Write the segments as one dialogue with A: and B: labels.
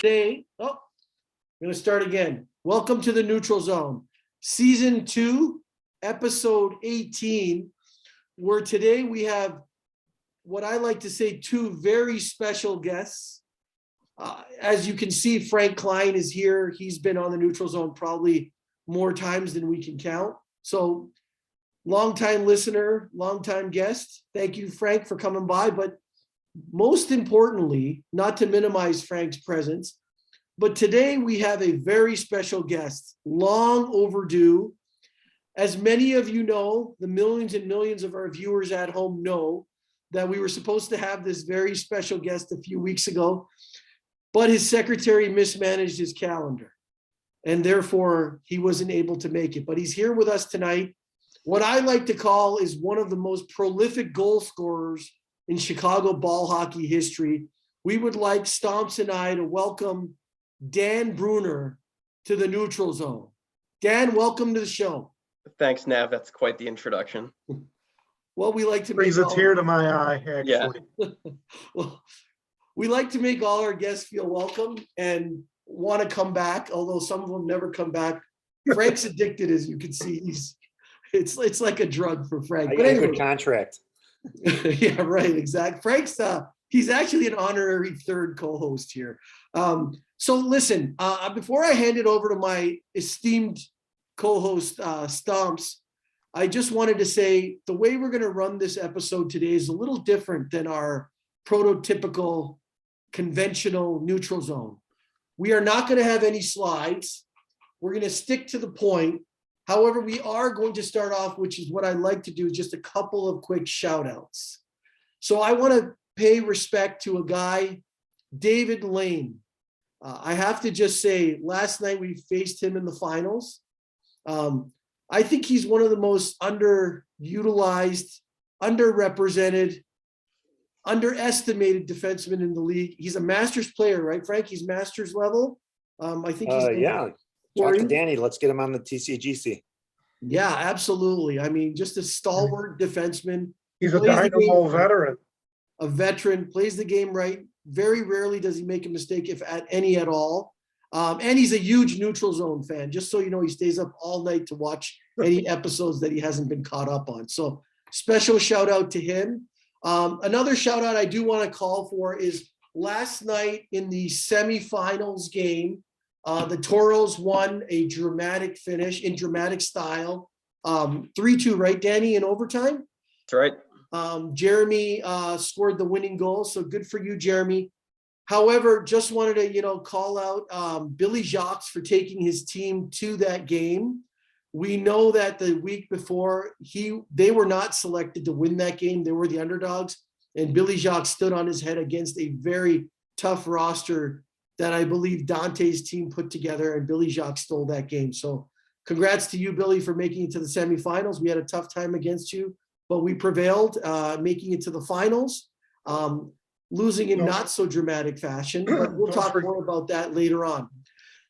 A: Today, I'm going to start again. Welcome to the Neutral Zone, Season 2, Episode 18, where today we have what I like to say two very special guests. As you can see, Frank Klein is here. He's been on the Neutral Zone probably more times than we can count. So, longtime listener, longtime guest. Thank you, Frank, for coming by. But most importantly, not to minimize Frank's presence, but today we have a very special guest, long overdue. As many of you know, the millions and millions of our viewers at home know that we were supposed to have this very special guest a few weeks ago, but his secretary mismanaged his calendar, and therefore he wasn't able to make it. But he's here with us tonight. What I like to call is one of the most prolific goal scorers in Chicago ball hockey history. We would like Stomps and I to welcome Dan Bruner to the Neutral Zone. Dan, welcome to the show.
B: Thanks, Nav. That's quite the introduction.
A: Well, we like to
C: brings a tear to my eye, actually.
B: Yeah.
A: Well, we like to make all our guests feel welcome and want to come back, although some of them never come back. Frank's addicted, as you can see. It's like a drug for Frank.
D: I
A: But
D: got a
A: anyway,
D: good contract.
A: yeah, right, exactly. Frank's he's actually an honorary third co-host here. So listen, before I hand it over to my esteemed co-host Stomps, I just wanted to say the way we're going to run this episode today is a little different than our prototypical conventional Neutral Zone. We are not going to have any slides. We're going to stick to the point. However, we are going to start off, which is what I like to do, just a couple of quick shout outs. So I want to pay respect to a guy, David Lane. I have to just say, last night we faced him in the finals. I think he's one of the most underutilized, underrepresented, underestimated defensemen in the league. He's a Masters player, right, Frank? He's Masters level. I think he's
D: yeah. Talk to Danny. Let's get him on the TCGC.
A: Yeah, absolutely. I mean, just a stalwart defenseman.
C: He's a Dynamo veteran.
A: A veteran, plays the game right. Very rarely does he make a mistake, if at any at all. And he's a huge Neutral Zone fan. Just so you know, he stays up all night to watch any episodes that he hasn't been caught up on. So special shout out to him. Another shout out I do want to call for is last night in the semifinals game, the Toros won a dramatic finish in dramatic style. 3-2, right, Danny, in overtime?
B: That's right.
A: Jeremy scored the winning goal, so good for you, Jeremy. However, just wanted to, call out Billy Jacques for taking his team to that game. We know that the week before they were not selected to win that game. They were the underdogs, and Billy Jacques stood on his head against a very tough roster that I believe Dante's team put together, and Billy Jacques stole that game. So congrats to you, Billy, for making it to the semifinals. We had a tough time against you, but we prevailed, making it to the finals, losing in not so dramatic fashion, but we'll talk more about that later on.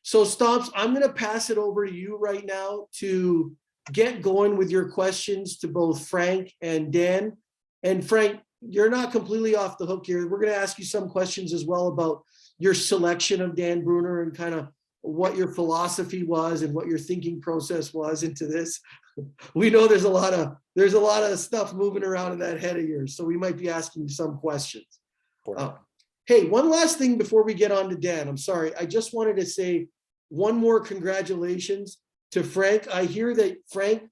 A: So Stomps, I'm going to pass it over to you right now to get going with your questions to both Frank and Dan. And Frank, you're not completely off the hook here. We're going to ask you some questions as well about your selection of Dan Bruner and kind of what your philosophy was and what your thinking process was into this. We know there's a lot of stuff moving around in that head of yours, so we might be asking you some questions. Hey, one last thing before we get on to Dan. I'm sorry. I just wanted to say one more congratulations to Frank. I hear that Frank,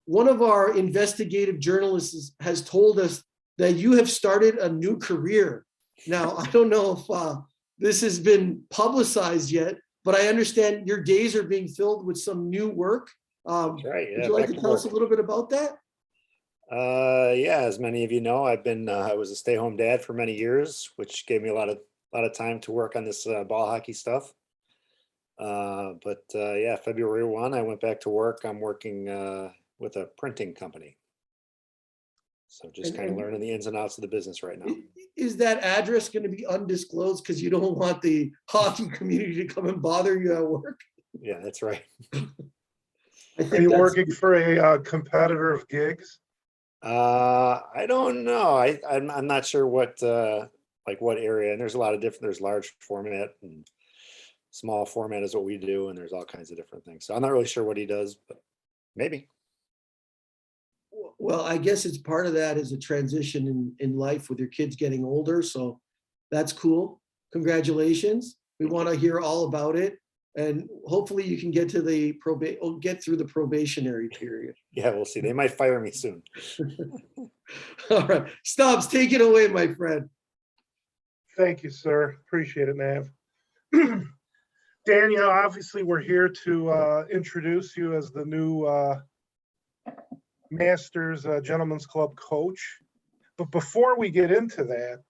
A: one of our investigative journalists has told us that you have started a new career. Now, I don't know if this has been publicized yet, but I understand your days are being filled with some new work.
D: That's right. Yeah,
A: would you like to tell us a little bit about that?
D: Yeah, as many of you know, I was a stay-home dad for many years, which gave me a lot of time to work on this ball hockey stuff. Yeah, February 1, I went back to work. I'm working with a printing company. So just kind of learning the ins and outs of the business right now.
A: Is that address going to be undisclosed because you don't want the hockey community to come and bother you at work?
D: Yeah, that's right.
C: Are you working for a competitor of gigs?
D: I don't know. I'm not sure what like what area, and there's a lot of different, there's large format and small format is what we do, and there's all kinds of different things. So I'm not really sure what he does, but maybe.
A: Well, I guess it's part of that is a transition in life with your kids getting older. So that's cool. Congratulations. We want to hear all about it. And hopefully you can get to the get through the probationary period.
D: Yeah, we'll see. They might fire me soon.
A: All right. Stomps, take it away, my friend.
C: Thank you, sir. Appreciate it, Nav. Dan, you know, obviously we're here to introduce you as the new Masters Gentlemen's Club coach. But before we get into that,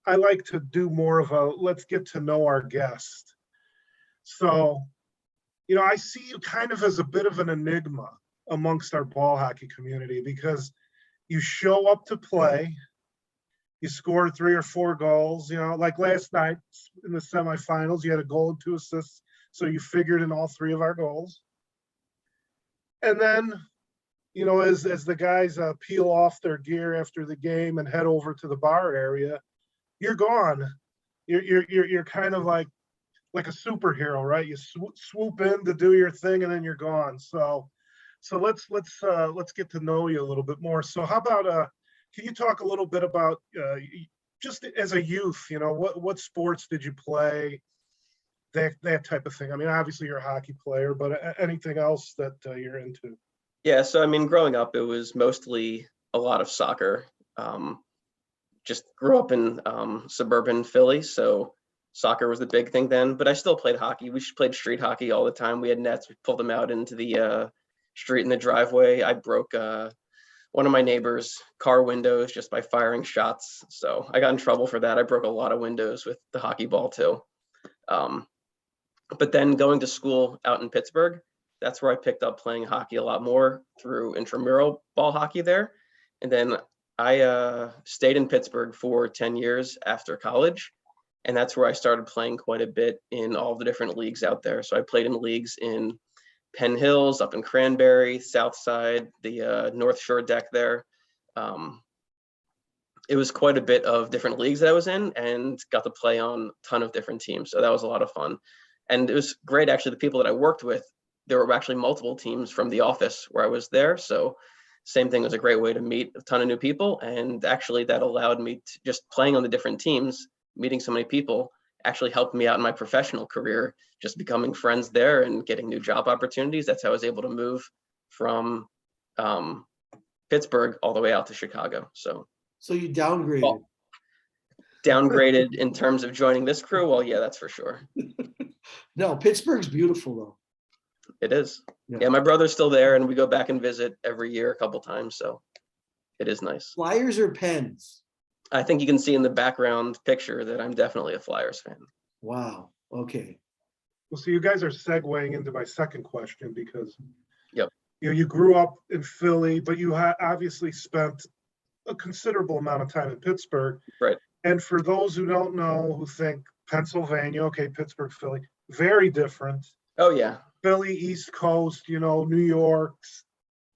C: I like to do more of a let's get to know our guest. So, you know, I see you kind of as a bit of an enigma amongst our ball hockey community because you show up to play, you scored 3 or 4 goals, you know, like last night in the semifinals, you had a goal and 2 assists. So you figured in all 3 of our goals. And then, you know, as the guys peel off their gear after the game and head over to the bar area, you're gone. You're kind of like a superhero, right? You swoop in to do your thing and then you're gone. So let's get to know you a little bit more. So how about can you talk a little bit about just as a youth, you know, what sports did you play? That type of thing. I mean, obviously you're a hockey player, but anything else that you're into?
B: Yeah, so I mean, growing up, it was mostly a lot of soccer. Just grew up in suburban Philly, so soccer was the big thing then. But I still played hockey. We played street hockey all the time. We had nets. We pulled them out into the street in the driveway. I broke one of my neighbor's car windows just by firing shots. So I got in trouble for that. I broke a lot of windows with the hockey ball too. But then going to school out in Pittsburgh, that's where I picked up playing hockey a lot more through intramural ball hockey there. And then I stayed in Pittsburgh for 10 years after college. And that's where I started playing quite a bit in all the different leagues out there. So I played in leagues in Penn Hills, up in Cranberry, South Side, the North Shore deck there. It was quite a bit of different leagues that I was in and got to play on a ton of different teams. So that was a lot of fun. And it was great, actually, the people that I worked with, there were actually multiple teams from the office where I was there. So same thing, was a great way to meet a ton of new people. And actually that allowed me to just playing on the different teams, meeting so many people actually helped me out in my professional career, just becoming friends there and getting new job opportunities. That's how I was able to move from Pittsburgh all the way out to Chicago. So
A: you downgraded.
B: Well, downgraded in terms of joining this crew? Well, yeah, that's for sure.
A: No, Pittsburgh's beautiful though.
B: It is.
A: Yeah.
B: Yeah, my brother's still there and we go back and visit every year a couple times. So it is nice.
A: Flyers or Pens?
B: I think you can see in the background picture that I'm definitely a Flyers fan.
A: Wow. Okay.
C: Well, so you guys are segueing into my second question because
B: Yep.
C: You know, you grew up in Philly, but you obviously spent a considerable amount of time in Pittsburgh.
B: Right.
C: And for those who don't know, who think Pennsylvania, okay, Pittsburgh, Philly, very different.
B: Oh, yeah.
C: Philly, East Coast, you know, New York's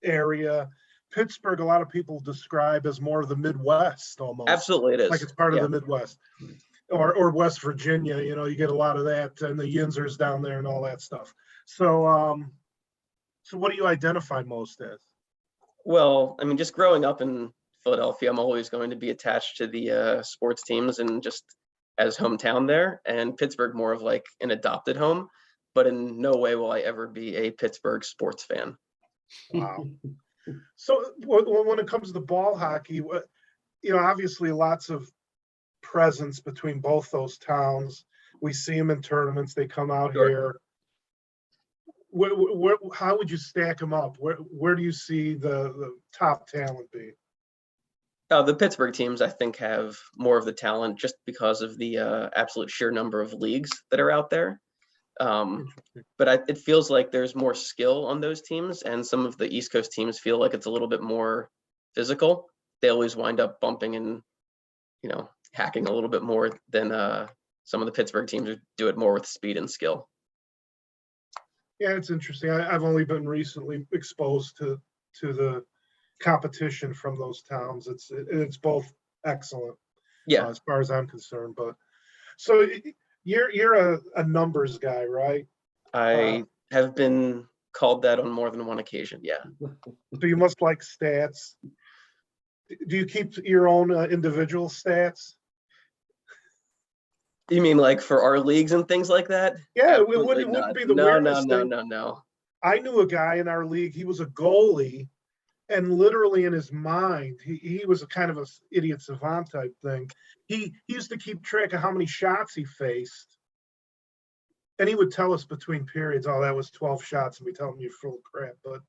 C: area. Pittsburgh, a lot of people describe as more of the Midwest almost.
B: Absolutely, it is.
C: Like it's part of the Midwest. Or West Virginia, you know, you get a lot of that, and the Yinzers down there and all that stuff. So, so what do you identify most as?
B: Well, I mean, just growing up in Philadelphia, I'm always going to be attached to the sports teams and just as hometown there, and Pittsburgh more of like an adopted home, but in no way will I ever be a Pittsburgh sports fan.
C: Wow. So when it comes to ball hockey, you know, obviously lots of presence between both those towns. We see them in tournaments. They come out here. How would you stack them up? Where do you see the top talent be?
B: The Pittsburgh teams, I think, have more of the talent just because of the absolute sheer number of leagues that are out there. But it feels like there's more skill on those teams, and some of the East Coast teams feel like it's a little bit more physical. They always wind up bumping and, you know, hacking a little bit more than some of the Pittsburgh teams who do it more with speed and skill.
C: Yeah, it's interesting. I've only been recently exposed to the competition from those towns. It's both excellent.
B: Yeah,
C: as far as I'm concerned. But so you're a numbers guy, right?
B: I have been called that on more than one occasion. Yeah.
C: So you must like stats. Do you keep your own individual stats?
B: You mean like for our leagues and things like that?
C: Yeah,
B: Absolutely
C: it wouldn't
B: not.
C: be the
B: No, no,
C: weirdest
B: no,
C: thing.
B: no, no.
C: I knew a guy in our league. He was a goalie, and literally in his mind, he was a kind of a idiot savant type thing. He used to keep track of how many shots he faced, and he would tell us between periods, "Oh, that was 12 shots," and we tell him you're full of crap. But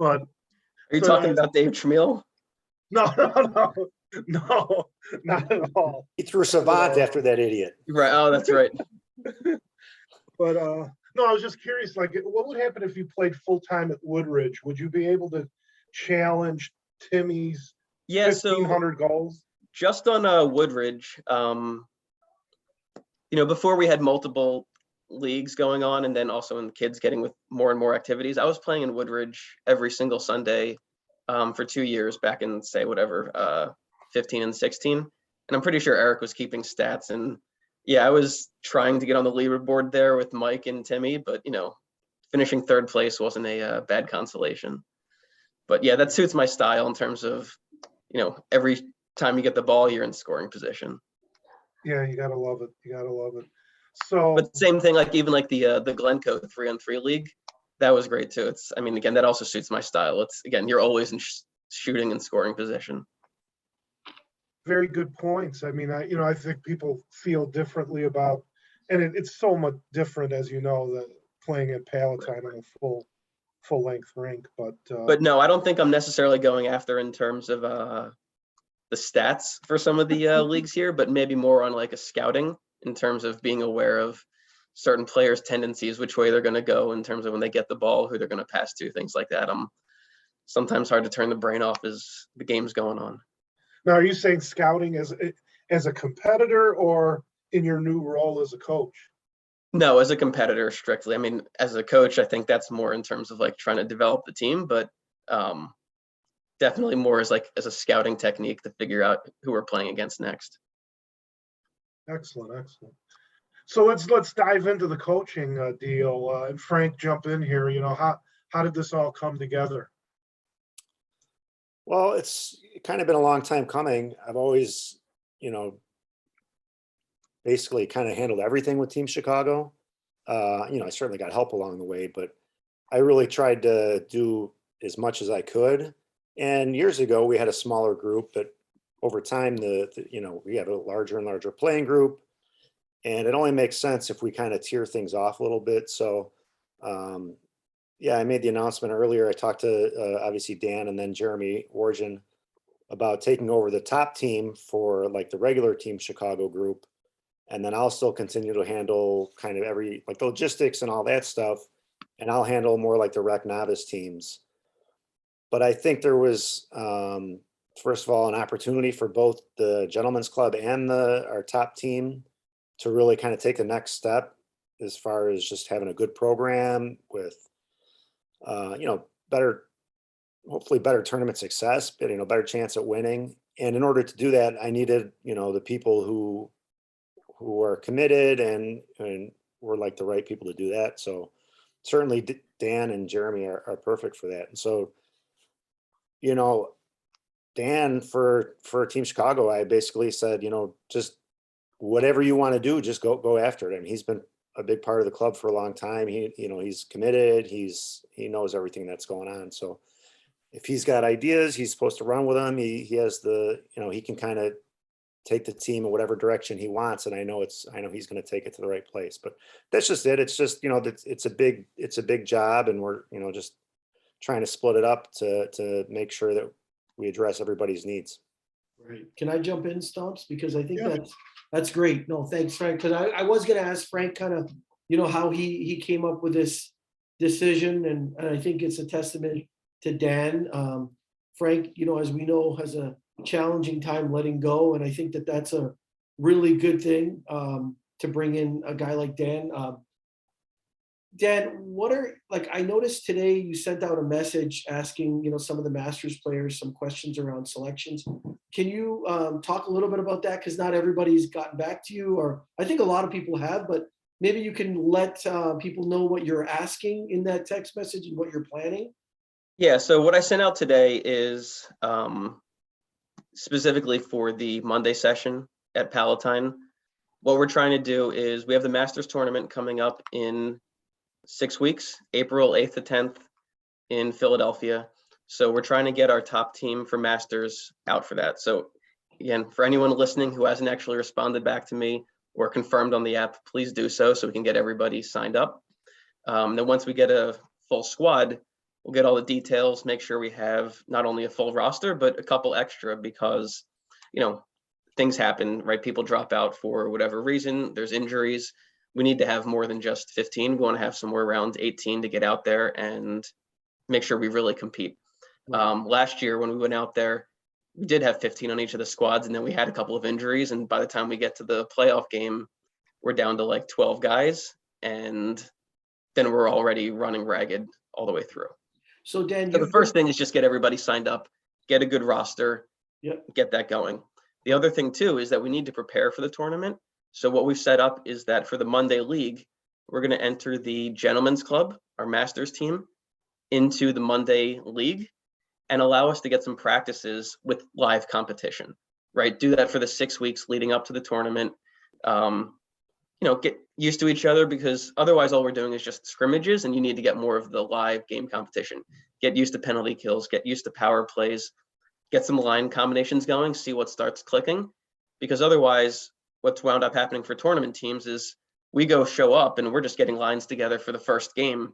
B: Are you
C: so
B: talking about Dave Tramiel?
C: no, no, not at all.
D: He threw Savant after that idiot.
B: Right. Oh, that's right.
C: But no, I was just curious, like, what would happen if you played full time at Woodridge? Would you be able to challenge Timmy's
B: Yeah. So
C: 1,500 goals?
B: just on Woodridge, before we had multiple leagues going on, and then also in the kids getting with more and more activities, I was playing in Woodridge every single Sunday for 2 years back in, say, 15 and 16. And I'm pretty sure Eric was keeping stats. And yeah, I was trying to get on the leaderboard there with Mike and Timmy, but finishing third place wasn't a bad consolation. But yeah, that suits my style in terms of, every time you get the ball, you're in scoring position.
C: Yeah, you gotta love it. You gotta love it. So,
B: But same thing, like even like the Glencoe 3-on-3 league, that was great too. Again, that also suits my style. Again, you're always in shooting and scoring position.
C: very good points. I mean, I think people feel differently about, and it's so much different, as you know, that playing at Palatine on a full length rink.
B: But no, I don't think I'm necessarily going after in terms of the stats for some of the leagues here, but maybe more on like a scouting in terms of being aware of certain players' tendencies, which way they're going to go in terms of when they get the ball, who they're going to pass to, things like that. I'm sometimes hard to turn the brain off as the game's going on.
C: Now, are you saying scouting as a competitor or in your new role as a coach?
B: No, as a competitor strictly. I mean, as a coach, I think that's more in terms of like trying to develop the team, but definitely more as a scouting technique to figure out who we're playing against next.
C: Excellent. So let's dive into the coaching deal. And Frank, jump in here. How did this all come together?
D: Well, it's kind of been a long time coming. I've always, basically kind of handled everything with Team Chicago. I certainly got help along the way, but I really tried to do as much as I could. And years ago, we had a smaller group, but over time, we have a larger and larger playing group. And it only makes sense if we kind of tier things off a little bit. So, yeah, I made the announcement earlier. I talked to obviously Dan and then Jeremy Wargen about taking over the top team for like the regular Team Chicago group. And then I'll still continue to handle kind of the logistics and all that stuff. And I'll handle more like the rec novice teams. But I think there was, first of all, an opportunity for both the Gentlemen's Club and our top team to really kind of take the next step as far as just having a good program with, hopefully better tournament success, but, better chance at winning. And in order to do that, I needed, the people who are committed and were like the right people to do that. So certainly Dan and Jeremy are perfect for that. And so, Dan for Team Chicago, I basically said, just whatever you want to do, just go after it. I mean, he's been a big part of the club for a long time. He's committed. He knows everything that's going on. So if he's got ideas, he's supposed to run with them. He has he can kind of take the team in whatever direction he wants. And I know he's going to take it to the right place, but that's just it. It's just, it's a big job, and we're, just trying to split it up to make sure that we address everybody's needs.
A: Right. Can I jump in, Stomps? Because I think
C: Yeah.
A: that's great. No, thanks, Frank. Because I was going to ask Frank kind of, how he came up with this decision. And I think it's a testament to Dan. Frank, as we know, has a challenging time letting go. And I think that's a really good thing to bring in a guy like Dan. Dan, what are, like, I noticed today you sent out a message asking, some of the Masters players some questions around selections. Can you talk a little bit about that? Because not everybody's gotten back to you, or I think a lot of people have, but maybe you can let people know what you're asking in that text message and what you're planning.
B: Yeah, so what I sent out today is specifically for the Monday session at Palatine. What we're trying to do is we have the Masters tournament coming up in 6 weeks, April 8th to 10th in Philadelphia. So we're trying to get our top team for Masters out for that. So again, for anyone listening who hasn't actually responded back to me or confirmed on the app, please do so we can get everybody signed up. Then once we get a full squad, we'll get all the details, make sure we have not only a full roster, but a couple extra because, things happen, right? People drop out for whatever reason. There's injuries. We need to have more than just 15. We want to have somewhere around 18 to get out there and make sure we really compete. Last year when we went out there, we did have 15 on each of the squads, and then we had a couple of injuries. And by the time we get to the playoff game, we're down to like 12 guys, and then we're already running ragged all the way through.
A: So Dan,
B: So the first thing is just get everybody signed up, get a good roster, get that going. The other thing too is that we need to prepare for the tournament. So what we've set up is that for the Monday league, we're going to enter the Gentlemen's Club, our Masters team, into the Monday league and allow us to get some practices with live competition, right? Do that for the 6 weeks leading up to the tournament. Get used to each other because otherwise all we're doing is just scrimmages, and you need to get more of the live game competition. Get used to penalty kills, get used to power plays, get some line combinations going, see what starts clicking, because otherwise what's wound up happening for tournament teams is we go show up and we're just getting lines together for the first game.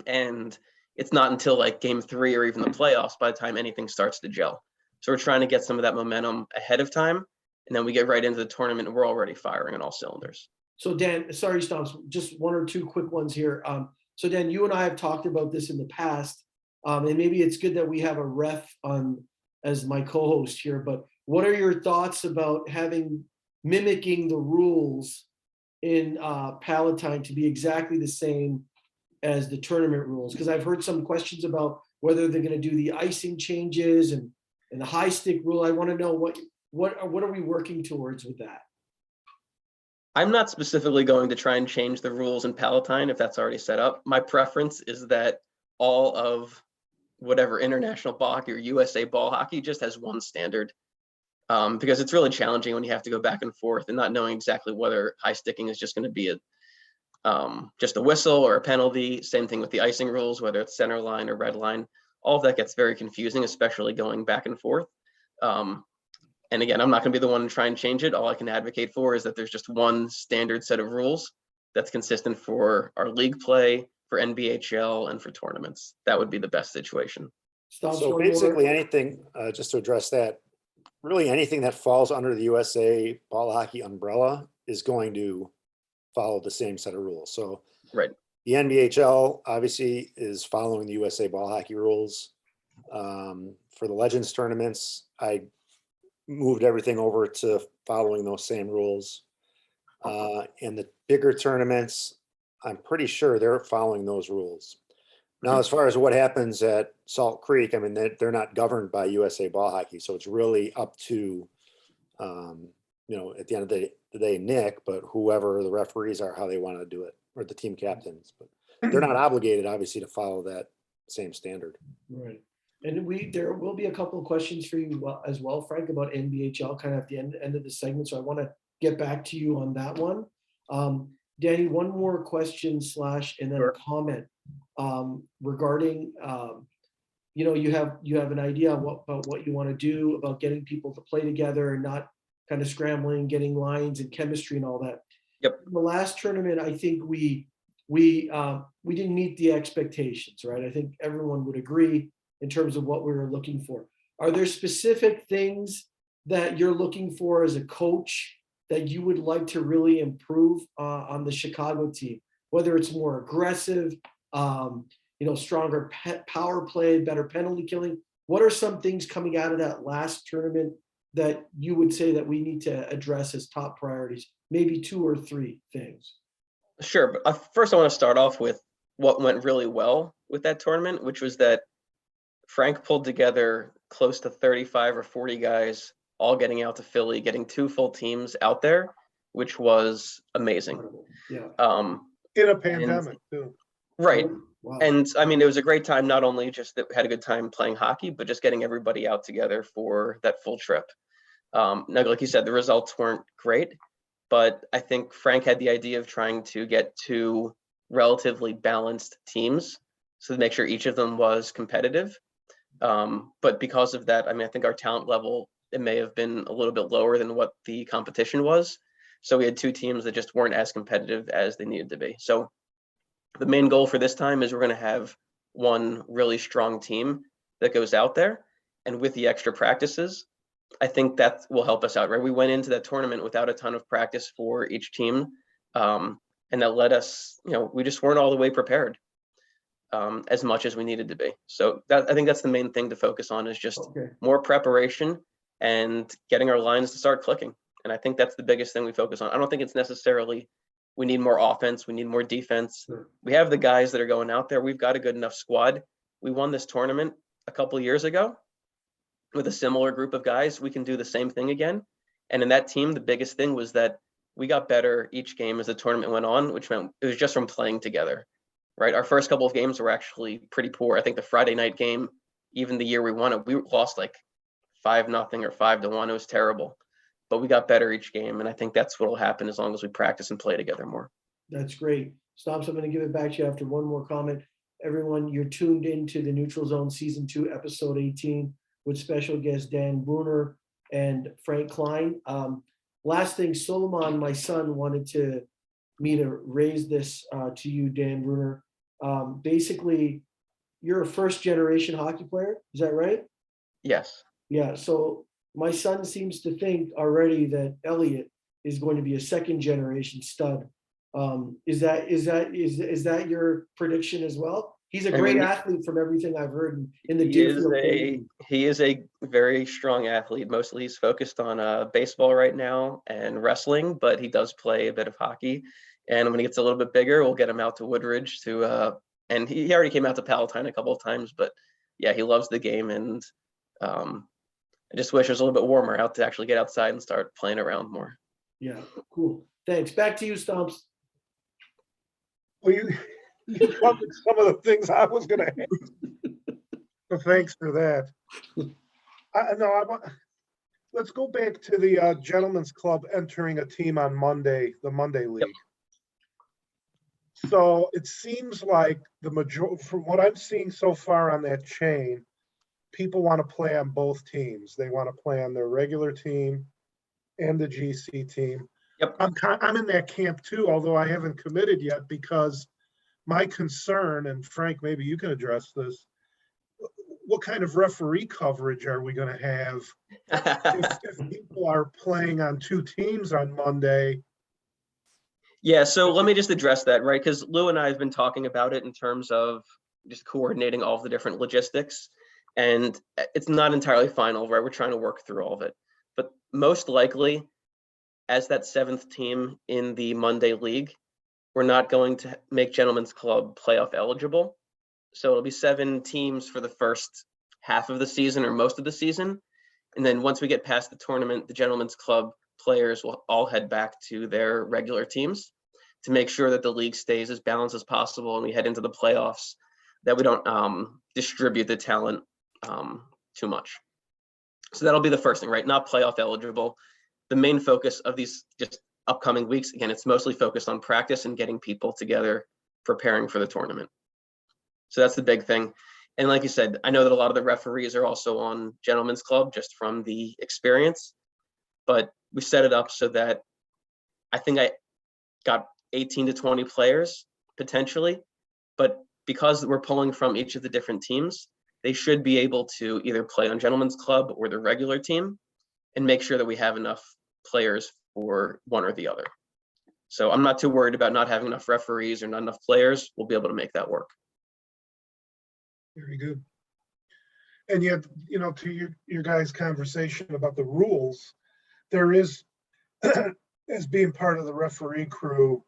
B: And it's not until like game 3 or even the playoffs by the time anything starts to gel. So we're trying to get some of that momentum ahead of time. And then we get right into the tournament and we're already firing on all cylinders.
A: So Dan, sorry, Stomps, just one or two quick ones here. So Dan, you and I have talked about this in the past, and maybe it's good that we have a ref on as my co-host here, but what are your thoughts about mimicking the rules in Palatine to be exactly the same as the tournament rules? Because I've heard some questions about whether they're going to do the icing changes and the high stick rule. I want to know what are we working towards with that?
B: I'm not specifically going to try and change the rules in Palatine if that's already set up. My preference is that all of whatever international ball hockey or USA ball hockey just has one standard, because it's really challenging when you have to go back and forth and not knowing exactly whether high sticking is just going to be just a whistle or a penalty. Same thing with the icing rules, whether it's center line or red line. All of that gets very confusing, especially going back and forth. And again, I'm not going to be the one to try and change it. All I can advocate for is that there's just one standard set of rules that's consistent for our league play, for NBHL, and for tournaments. That would be the best situation.
D: So basically anything, just to address that, really anything that falls under the USA ball hockey umbrella is going to follow the same set of rules. So
B: right.
D: The NBHL obviously is following the USA ball hockey rules. For the Legends tournaments, I moved everything over to following those same rules. In the bigger tournaments, I'm pretty sure they're following those rules. Now, as far as what happens at Salt Creek, I mean, they're not governed by USA ball hockey. So it's really up to, at the end of the day, Nick, but whoever the referees are, how they want to do it, or the team captains. But they're not obligated, obviously, to follow that same standard.
A: Right. And there will be a couple of questions for you as well, Frank, about NBHL kind of at the end of the segment. So I want to get back to you on that one. Danny, one more question / and then a comment regarding, you have an idea about what you want to do about getting people to play together and not kind of scrambling, getting lines and chemistry and all that.
B: Yep.
A: In the last tournament, I think we didn't meet the expectations, right? I think everyone would agree in terms of what we were looking for. Are there specific things that you're looking for as a coach that you would like to really improve on the Chicago team? Whether it's more aggressive, stronger power play, better penalty killing. What are some things coming out of that last tournament that you would say that we need to address as top priorities? Maybe 2 or 3 things.
B: Sure, but first I want to start off with what went really well with that tournament, which was that Frank pulled together close to 35 or 40 guys, all getting out to Philly, getting 2 full teams out there, which was amazing.
A: Yeah.
C: In a pandemic too.
B: Right.
A: Wow.
B: And I mean, it was a great time, not only just that we had a good time playing hockey, but just getting everybody out together for that full trip. Now, like you said, the results weren't great, but I think Frank had the idea of trying to get 2 relatively balanced teams, so to make sure each of them was competitive. But because of that, I mean, I think our talent level, it may have been a little bit lower than what the competition was. So we had 2 teams that just weren't as competitive as they needed to be. So the main goal for this time is we're going to have one really strong team that goes out there. And with the extra practices, I think that will help us out, right? We went into that tournament without a ton of practice for each team. And that led us, we just weren't all the way prepared as much as we needed to be. So I think that's the main thing to focus on, is just more preparation and getting our lines to start clicking. And I think that's the biggest thing we focus on. I don't think it's necessarily we need more offense, we need more defense.
A: Sure.
B: We have the guys that are going out there. We've got a good enough squad. We won this tournament a couple of years ago with a similar group of guys. We can do the same thing again. And in that team, the biggest thing was that we got better each game as the tournament went on, which meant it was just from playing together, right? Our first couple of games were actually pretty poor. I think the Friday night game, even the year we won it, we lost like 5-0 or 5-1. It was terrible, but we got better each game. And I think that's what will happen as long as we practice and play together more.
A: That's great. Stomps, I'm going to give it back to you after one more comment. Everyone, you're tuned into the Neutral Zone Season 2, Episode 18, with special guests Dan Bruner and Frank Klein. Last thing, Solomon, my son, wanted me to raise this to you, Dan Bruner. Basically, you're a first-generation hockey player. Is that right?
B: Yes.
A: Yeah. So my son seems to think already that Elliot is going to be a second-generation stud. Is that your prediction as well? He's a great athlete from everything I've heard in the Deerfield community.
B: He is a very strong athlete. Mostly he's focused on baseball right now and wrestling, but he does play a bit of hockey. And when he gets a little bit bigger, we'll get him out to Woodridge and he already came out to Palatine a couple of times, but yeah, he loves the game. And I just wish it was a little bit warmer out to actually get outside and start playing around more.
A: Yeah, cool. Thanks. Back to you, Stomps.
C: Well, you covered some of the things I was going to ask. So thanks for that. Let's go back to the Gentlemen's Club entering a team on Monday, the Monday League. Yep. So it seems like the majority, from what I'm seeing so far on that chain, people want to play on both teams. They want to play on their regular team and the GC team.
B: Yep.
C: I'm in that camp too, although I haven't committed yet, because my concern, and Frank, maybe you can address this, what kind of referee coverage are we going to have if people are playing on 2 teams on Monday?
B: Yeah, so let me just address that, right? Because Lou and I have been talking about it in terms of just coordinating all of the different logistics, and it's not entirely final, right? We're trying to work through all of it. But most likely, as that 7th team in the Monday League, we're not going to make Gentlemen's Club playoff eligible. So it'll be 7 teams for the first half of the season or most of the season. And then once we get past the tournament, the Gentlemen's Club players will all head back to their regular teams to make sure that the league stays as balanced as possible and we head into the playoffs, that we don't distribute the talent too much. So that'll be the first thing, right? Not playoff eligible. The main focus of these just upcoming weeks, again, it's mostly focused on practice and getting people together, preparing for the tournament. So that's the big thing. And like you said, I know that a lot of the referees are also on Gentlemen's Club just from the experience, but we set it up so that I think I got 18 to 20 players potentially, but because we're pulling from each of the different teams, they should be able to either play on Gentlemen's Club or the regular team and make sure that we have enough players for one or the other. So I'm not too worried about not having enough referees or not enough players. We'll be able to make that work.
C: Very good. And yet, to your guys' conversation about the rules, there is, as being part of the referee crew,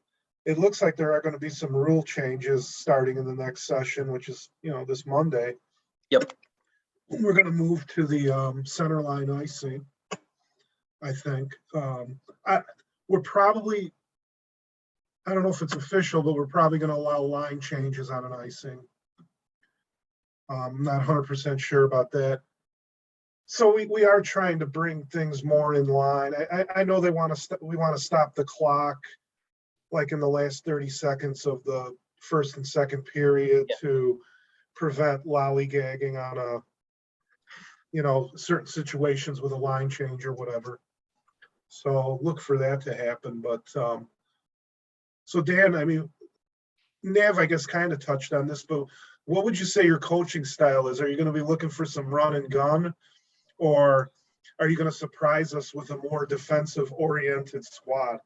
C: it looks like there are going to be some rule changes starting in the next session, which is, this Monday.
B: Yep.
C: We're going to move to the center line icing, I think. We're probably, I don't know if it's official, but we're probably going to allow line changes on an icing. I'm not 100% sure about that. So we are trying to bring things more in line. I know we want to stop the clock like in the last 30 seconds of the first and second period to prevent lollygagging on certain situations with a line change or whatever. So look for that to happen. But so Dan, I mean, Nav, I guess, kind of touched on this, but what would you say your coaching style is? Are you going to be looking for some run and gun, or are you going to surprise us with a more defensive oriented squad?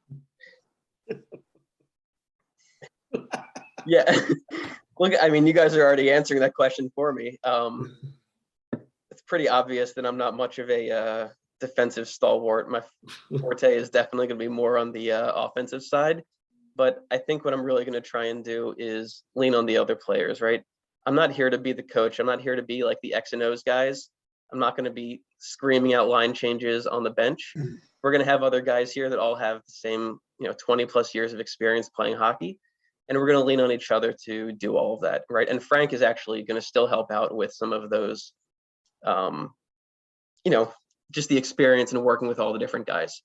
B: Yeah. Look, I mean, you guys are already answering that question for me. It's pretty obvious that I'm not much of a defensive stalwart. My forte is definitely going to be more on the offensive side. But I think what I'm really going to try and do is lean on the other players, right? I'm not here to be the coach. I'm not here to be like the X and O's guys. I'm not going to be screaming out line changes on the bench. We're going to have other guys here that all have the same, 20 plus years of experience playing hockey. And we're going to lean on each other to do all of that, right? And Frank is actually going to still help out with some of those, just the experience and working with all the different guys.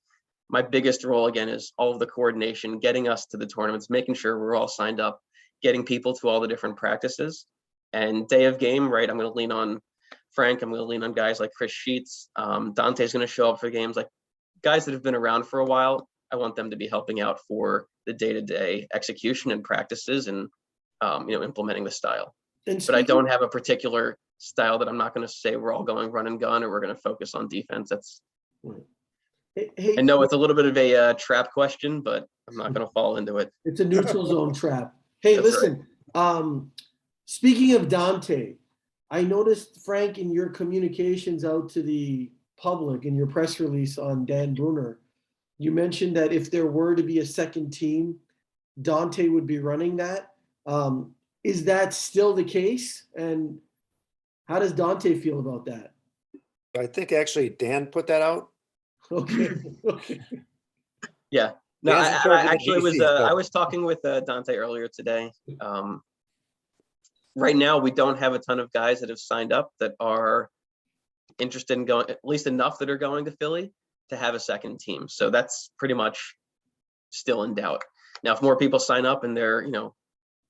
B: My biggest role, again, is all of the coordination, getting us to the tournaments, making sure we're all signed up, getting people to all the different practices. And day of game, right, I'm going to lean on Frank. I'm going to lean on guys like Chris Sheets. Dante's going to show up for games, like guys that have been around for a while. I want them to be helping out for the day-to-day execution and practices and, implementing the style. But I don't have a particular style that I'm not going to say we're all going run and gun or we're going to focus on defense. That's, I know it's a little bit of a trap question, but I'm not going to fall into it.
A: It's a neutral zone trap. Hey,
B: That's
A: listen, speaking of Dante, I noticed, Frank, in your communications out to the public in your press release on Dan Bruner, you mentioned that if there were to be a second team, Dante would be running that. Is that still the case? And how does Dante feel about that?
D: I think actually Dan put that out.
A: Okay.
B: Yeah. No,
D: Dan's in charge of the
B: actually
D: GC,
B: I was talking with Dante earlier today. Right now, we don't have a ton of guys that have signed up that are interested in going, at least enough that are going to Philly to have a second team. So that's pretty much still in doubt. Now, if more people sign up and they're,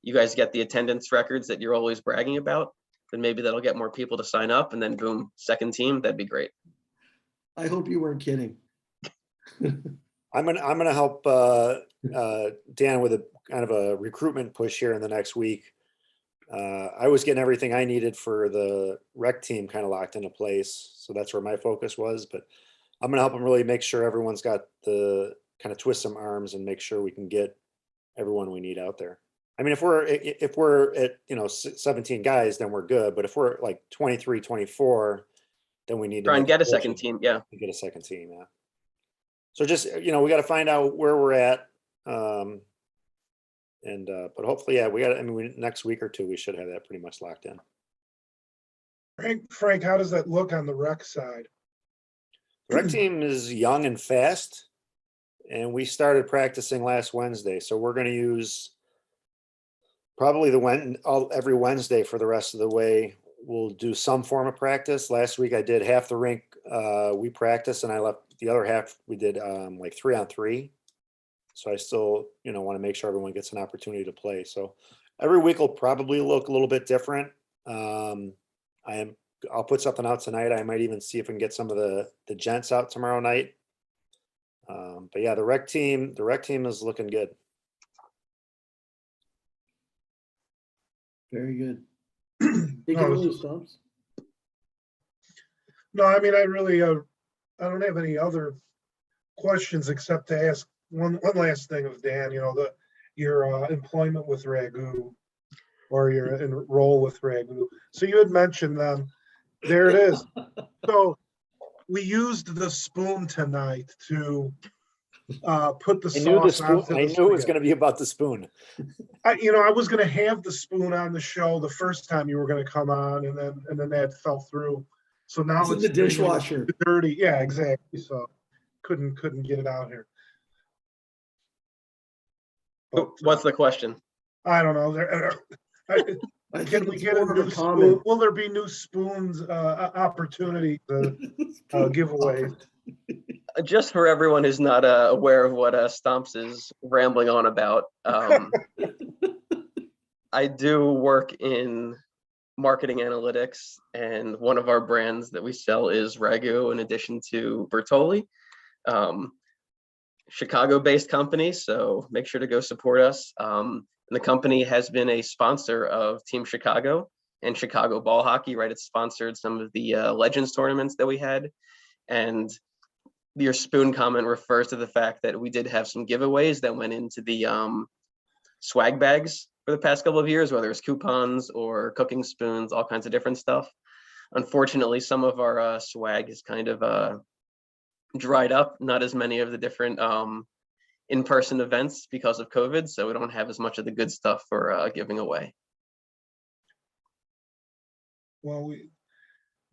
B: you guys get the attendance records that you're always bragging about, then maybe that'll get more people to sign up and then boom, second team, that'd be great.
A: I hope you weren't kidding.
D: I'm gonna help Dan with a kind of a recruitment push here in the next week. I was getting everything I needed for the rec team kind of locked into place, so that's where my focus was. But I'm gonna help him really make sure everyone's got the kind of twist some arms and make sure we can get everyone we need out there. I mean, if we're at 17 guys, then we're good. But if we're like 23, 24, then we need to
B: Try and get a second team. Yeah.
D: Get a second team. Yeah. So just, we got to find out where we're at. But hopefully, yeah, next week or two, we should have that pretty much locked in.
C: Frank, how does that look on the rec side?
D: The rec team is young and fast, and we started practicing last Wednesday. So we're going to use probably every Wednesday for the rest of the way. We'll do some form of practice. Last week I did half the rink. We practiced, and I left the other half. We did like 3-on-3. So I still, want to make sure everyone gets an opportunity to play. So every week will probably look a little bit different. I'll put something out tonight. I might even see if we can get some of the gents out tomorrow night. But yeah, the rec team is looking good.
A: Very good. Take it away, Stomps.
C: No, I mean, I really, I don't have any other questions except to ask one last thing of Dan. Your employment with Ragu, or your role with Ragu. So you had mentioned them. There it is. So we used the spoon tonight to put the
D: I knew the
C: sauce
D: spoon.
C: onto
D: I
C: the
D: knew it was
C: spaghetti.
D: going to be about the spoon.
C: I was going to have the spoon on the show the first time you were going to come on, and then that fell through. So now
A: It's in the dishwasher.
C: dirty. Yeah, exactly. So couldn't get it out here. But,
B: What's the question?
C: I don't know.
A: I
C: Can
A: think
C: we
A: it's
C: get
A: more
C: a
A: of a
C: new
A: comment.
C: spoon? Will there be new spoons opportunity to give away?
B: Just for everyone who's not aware of what Stomps is rambling on about, I do work in marketing analytics, and one of our brands that we sell is Ragu, in addition to Bertoli, Chicago-based company. So make sure to go support us. And the company has been a sponsor of Team Chicago and Chicago ball hockey, right? It's sponsored some of the Legends tournaments that we had. And your spoon comment refers to the fact that we did have some giveaways that went into the swag bags for the past couple of years, whether it's coupons or cooking spoons, all kinds of different stuff. Unfortunately, some of our swag is kind of dried up, not as many of the different in-person events because of COVID, so we don't have as much of the good stuff for giving away.
C: Well,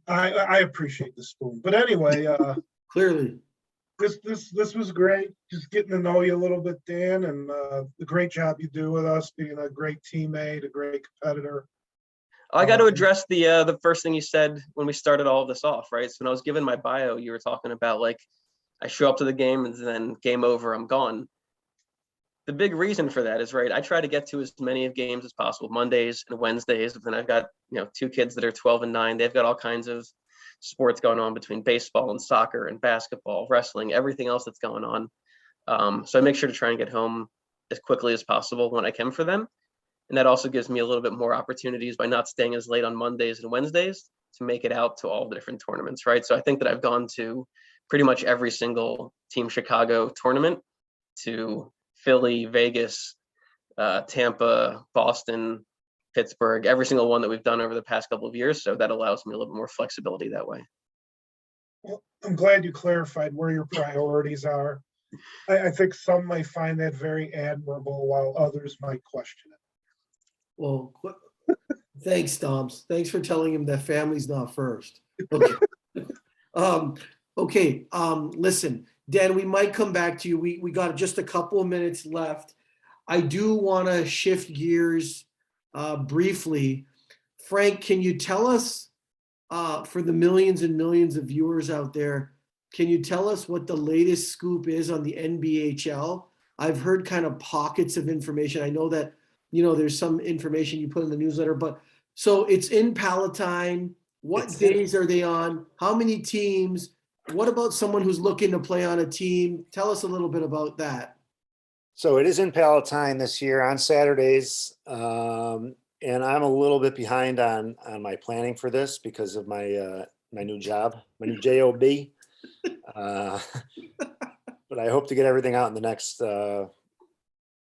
C: I appreciate the spoon, but anyway,
A: Clearly.
C: this was great. Just getting to know you a little bit, Dan, and the great job you do with us, being a great teammate, a great competitor.
B: I got to address the first thing you said when we started all of this off, right? So when I was given my bio, you were talking about like I show up to the game and then game over, I'm gone. The big reason for that is, right, I try to get to as many of games as possible, Mondays and Wednesdays. But then I've got, two kids that are 12 and 9. They've got all kinds of sports going on between baseball and soccer and basketball, wrestling, everything else that's going on. So I make sure to try and get home as quickly as possible when I can for them. And that also gives me a little bit more opportunities by not staying as late on Mondays and Wednesdays to make it out to all the different tournaments, right? So I think that I've gone to pretty much every single Team Chicago tournament, to Philly, Vegas, Tampa, Boston, Pittsburgh, every single one that we've done over the past couple of years. So that allows me a little bit more flexibility that way.
C: Well, I'm glad you clarified where your priorities are. I think some might find that very admirable, while others might question it.
A: Well, thanks, Stomps. Thanks for telling him that family's not first. Okay. Listen, Dan, we might come back to you. We got just a couple of minutes left. I do want to shift gears briefly. Frank, can you tell us, for the millions and millions of viewers out there, can you tell us what the latest scoop is on the NBHL? I've heard kind of pockets of information. I know that, there's some information you put in the newsletter, but so it's in Palatine. What days are they on? How many teams? What about someone who's looking to play on a team? Tell us a little bit about that.
D: So it is in Palatine this year on Saturdays. And I'm a little bit behind on my planning for this because of my new job, my new job. But I hope to get everything out in the next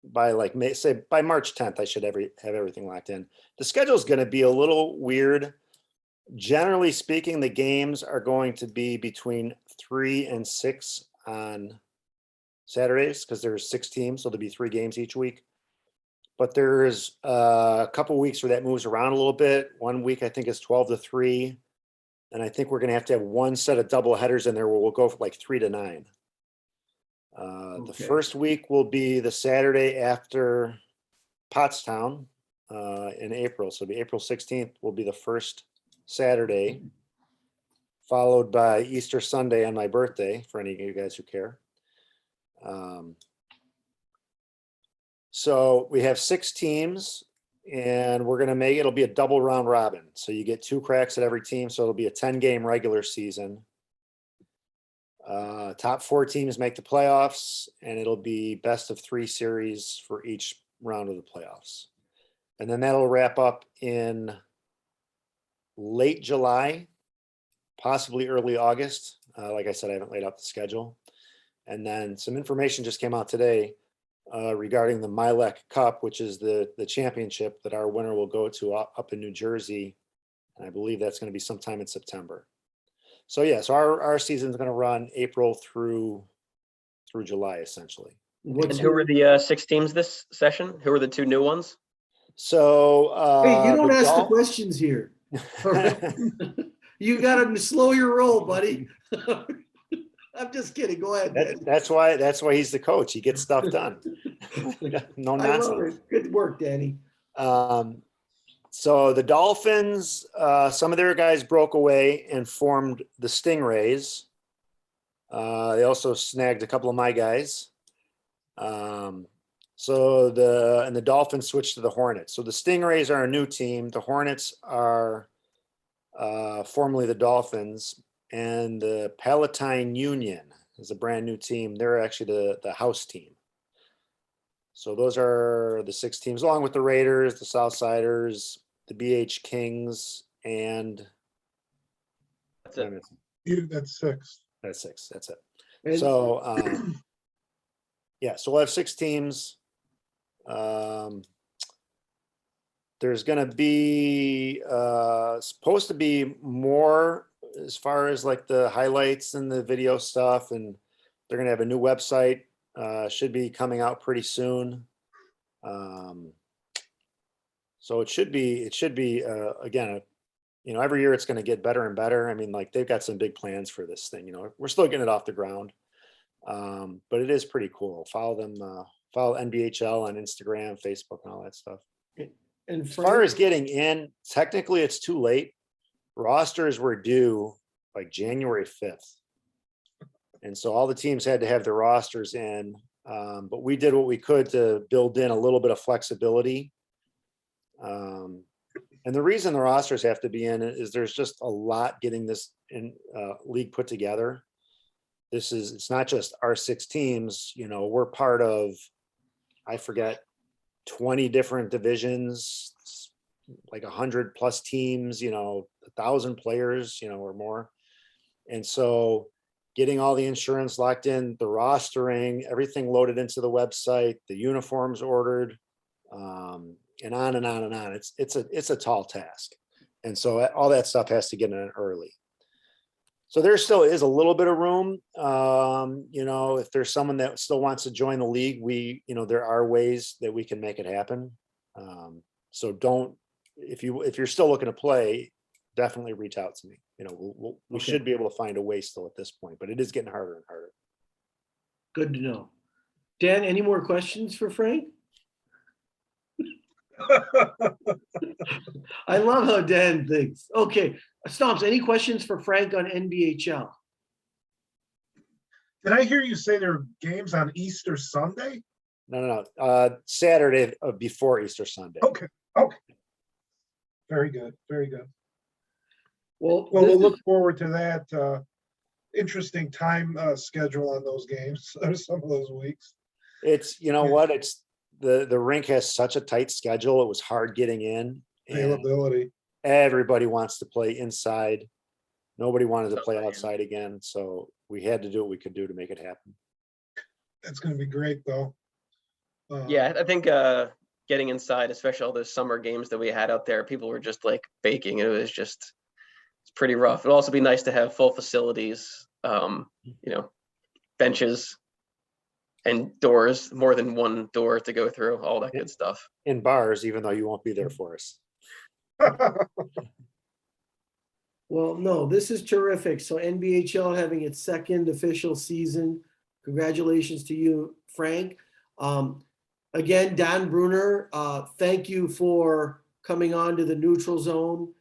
D: by by March 10th. I should have everything locked in. The schedule is going to be a little weird. Generally speaking, the games are going to be between 3 and 6 on Saturdays because there's 6 teams, so there'll be 3 games each week. But there's a couple weeks where that moves around a little bit. One week I think is 12 to 3, and I think we're going to have one set of double headers in there where we'll go for like 3 to 9. The first week will be the Saturday after Pottstown in April. So the April 16th will be the first Saturday, followed by Easter Sunday on my birthday, for any of you guys who care. So we have 6 teams, and we're going to it'll be a double round robin. So you get 2 cracks at every team. So it'll be a 10-game regular season. Top 4 teams make the playoffs, and it'll be best of 3 series for each round of the playoffs. And then that'll wrap up in late July, possibly early August. Like I said, I haven't laid out the schedule. And then some information just came out today regarding the Milek Cup, which is the championship that our winner will go to up in New Jersey. And I believe that's going to be sometime in September. So yeah, so our season is going to run April through through July, essentially.
A: What's
B: And who were the 6 teams this session? Who were the 2 new ones?
D: So
A: Hey, you don't
D: the
A: ask the
D: Dol-
A: questions here. All right. You gotta slow your roll, buddy. I'm just kidding. Go ahead, man.
D: that's why he's the coach. He gets stuff done. No
A: I love
D: nonsense.
A: it. Good work, Danny.
D: So the Dolphins, some of their guys broke away and formed the Stingrays. They also snagged a couple of my guys. So the Dolphins switched to the Hornets. So the Stingrays are a new team. The Hornets are formerly the Dolphins, and the Palatine Union is a brand new team. They're actually the house team. So those are the 6 teams, along with the Raiders, the Southsiders, the BH Kings, and
B: That's it.
C: That's 6.
D: that's 6. That's it.
A: And
D: So yeah, so we'll have 6 teams. There's going to be supposed to be more as far as like the highlights and the video stuff, and they're going to have a new website. Should be coming out pretty soon. So it should be again, every year it's going to get better and better. I mean, like they've got some big plans for this thing. We're still getting it off the ground, but it is pretty cool. Follow them. Follow NBHL on Instagram, Facebook, and all that stuff.
A: and
D: As far as getting in, technically it's too late. Rosters were due like January 5th. And so all the teams had to have their rosters in. But we did what we could to build in a little bit of flexibility. And the reason the rosters have to be in is there's just a lot getting this in league put together. It's not just our 6 teams, we're part of, I forget, 20 different divisions, like 100 plus teams, 1,000 players, or more. And so getting all the insurance locked in, the rostering, everything loaded into the website, the uniforms ordered, and on and on and on. It's a tall task. And so all that stuff has to get in early. So there still is a little bit of room. If there's someone that still wants to join the league, there are ways that we can make it happen. So if you're still looking to play, definitely reach out to me. We should be able to find a way still at this point, but it is getting harder and harder.
A: Good to know. Dan, any more questions for Frank? I love how Dan thinks. Okay, Stomps, any questions for Frank on NBHL?
C: Did I hear you say there are games on Easter Sunday?
D: No. Saturday before Easter Sunday.
C: Okay. Very good.
A: Well,
C: We'll look forward to that interesting time schedule on those games, some of those weeks.
D: It's, what, it's the rink has such a tight schedule. It was hard getting in.
C: Availability.
D: Everybody wants to play inside. Nobody wanted to play outside again. So we had to do what we could do to make it happen.
C: That's going to be great, though.
B: Yeah, I think getting inside, especially all those summer games that we had out there, people were just like baking. It's pretty rough. It'll also be nice to have full facilities, benches and doors, more than one door to go through, all that good stuff.
D: In bars, even though you won't be there for us.
A: Well, no, this is terrific. So NBHL having its 2nd official season. Congratulations to you, Frank. Again, Dan Bruner, thank you for coming on to the Neutral Zone.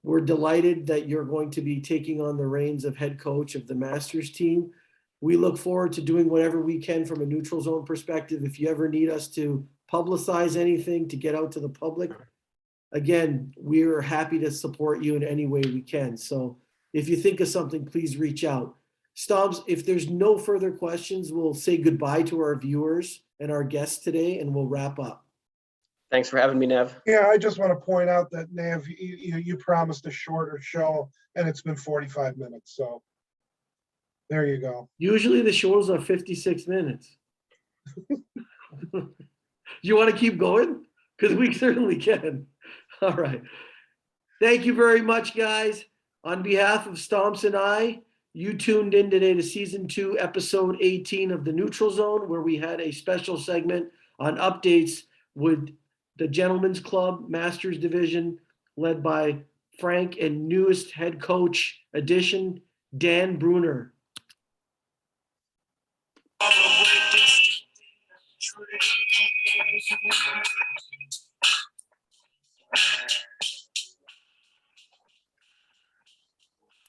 A: We're delighted that you're going to be taking on the reins of head coach of the Masters team. We look forward to doing whatever we can from a Neutral Zone perspective. If you ever need us to publicize anything, to get out to the public, again, we're happy to support you in any way we can. So if you think of something, please reach out. Stomps, if there's no further questions, we'll say goodbye to our viewers and our guests today, and we'll wrap up.
B: Thanks for having me, Nav.
C: Yeah, I just want to point out that, Nav, you promised a shorter show, and it's been 45 minutes. So there you go.
A: Usually the shows are 56 minutes. You want to keep going? Because we certainly can. All right. Thank you very much, guys. On behalf of Stomps and I, You tuned in today to season 2, episode 18 of the Neutral Zone, where we had a special segment on updates with the Gentlemen's Club Masters Division, led by Frank and newest head coach addition, Dan Bruner.